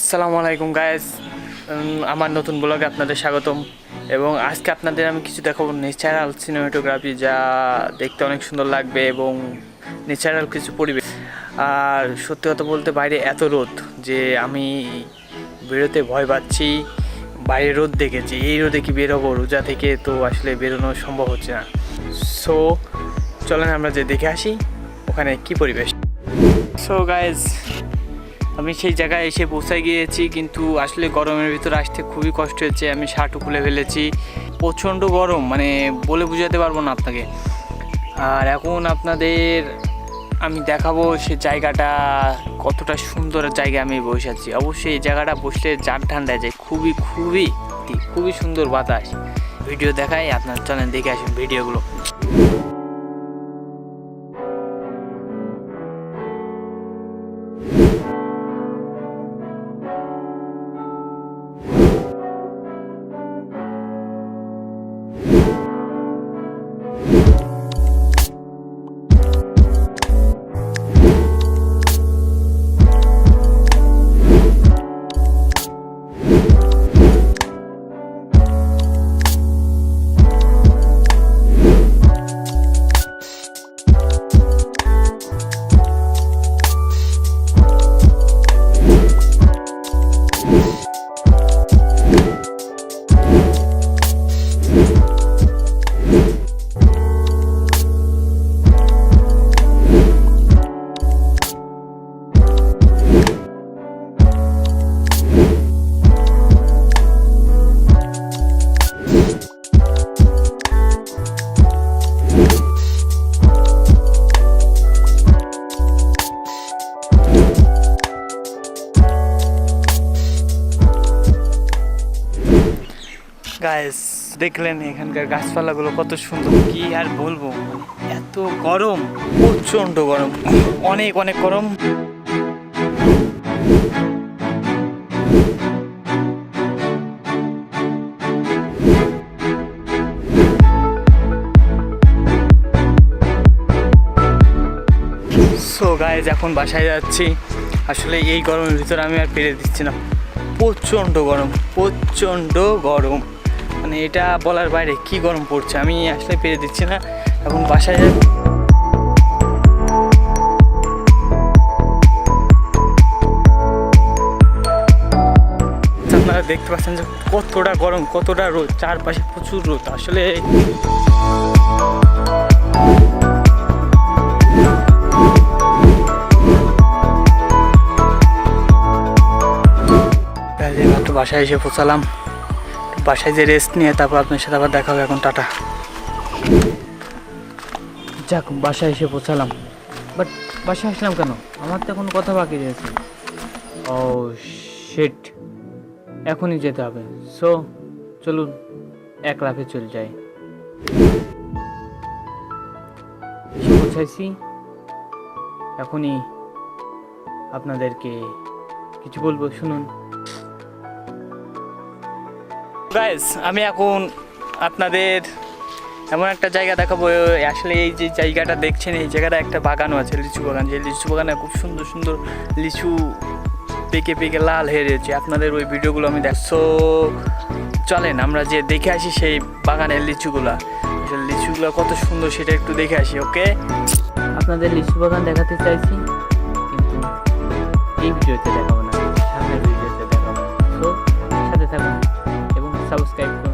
আসসালামু আলাইকুম গাইস, আমার নতুন ব্লগে আপনাদের স্বাগতম। এবং আজকে আপনাদের আমি কিছু দেখাবো ন্যাচারাল সিনেমাটোগ্রাফি, যা দেখতে অনেক সুন্দর লাগবে এবং ন্যাচারাল কিছু পরিবেশ। আর সত্যি কথা বলতে বাইরে এত রোদ যে আমি বেরোতে ভয় পাচ্ছি। বাইরে রোদ দেখেছি, এই রোদে কি বেরোবো রোজা থেকে, তো আসলে বেরোনো সম্ভব হচ্ছে না। সো চলেন আমরা যে দেখে আসি ওখানে কি পরিবেশ। সো গাইজ, আমি সেই জায়গায় এসে পৌঁছে গিয়েছি, কিন্তু আসলে গরমের ভিতরে আসতে খুবই কষ্ট হচ্ছে। আমি শার্টও খুলে ফেলেছি, প্রচণ্ড গরম, মানে বলে বোঝাতে পারবো না আপনাকে। আর এখন আপনাদের আমি দেখাবো সে জায়গাটা কতটা সুন্দর জায়গা আমি বসে আছি। অবশ্যই এই জায়গাটা বসলে জান ঠান্ডা যায়, খুবই খুবই খুবই সুন্দর বাতাস। ভিডিও দেখাই, আপনার চলেন দেখে আসুন ভিডিওগুলো। গাইস, দেখলেন এখানকার গাছপালাগুলো কত সুন্দর, কি আর বলবো। এত গরম, প্রচণ্ড গরম, অনেক অনেক গরম। সো গাইস, এখন বাসায় যাচ্ছি। আসলে এই গরমের ভিতরে আমি আর পেরে দিচ্ছি না, প্রচণ্ড গরম, প্রচণ্ড গরম, মানে এটা বলার বাইরে কি গরম পড়ছে, আমি আসলে পেরে দিচ্ছি না। এখন বাসায় যাই। আপনারা দেখতে পাচ্ছেন যে কতটা গরম, কতটা রোদ, চারপাশে প্রচুর রোদ। আসলে বাসায় এসে পৌঁছালাম। বাসায় যে রেস্ট নিয়ে তারপর আপনার সাথে আবার দেখা হবে। এখন টাটা। যাক, বাসায় এসে পৌঁছালাম, বাট বাসায় আসলাম কেন, আমার তো এখন কথা বাকি রয়েছে। ও শিট, এখনই যেতে হবে। সো চলুন এক লাফে চলে যাই। এসে পৌঁছাইছি, এখনই আপনাদেরকে কিছু বলবো, শুনুন। গাইস, আমি এখন আপনাদের এমন একটা জায়গা দেখাবো। আসলে এই যে জায়গাটা দেখছেন, এই জায়গাটা একটা বাগানও আছে, লিচু বাগান। যে লিচু বাগানে খুব সুন্দর সুন্দর লিচু পেকে পেকে লাল হয়ে রয়েছে। আপনাদের ওই ভিডিওগুলো আমি দেখছো, চলেন আমরা যে দেখে আসি সেই বাগানের লিচুগুলা। লিচুগুলো কত সুন্দর সেটা একটু দেখে আসি। ওকে, আপনাদের লিচু বাগান দেখাতে চাইছি, কিন্তু এই ভিডিওতে দেখাবো না, সামনের ভিডিওতে দেখাবো। সো সাথে থাকুন এবং সাবস্ক্রাইব করুন।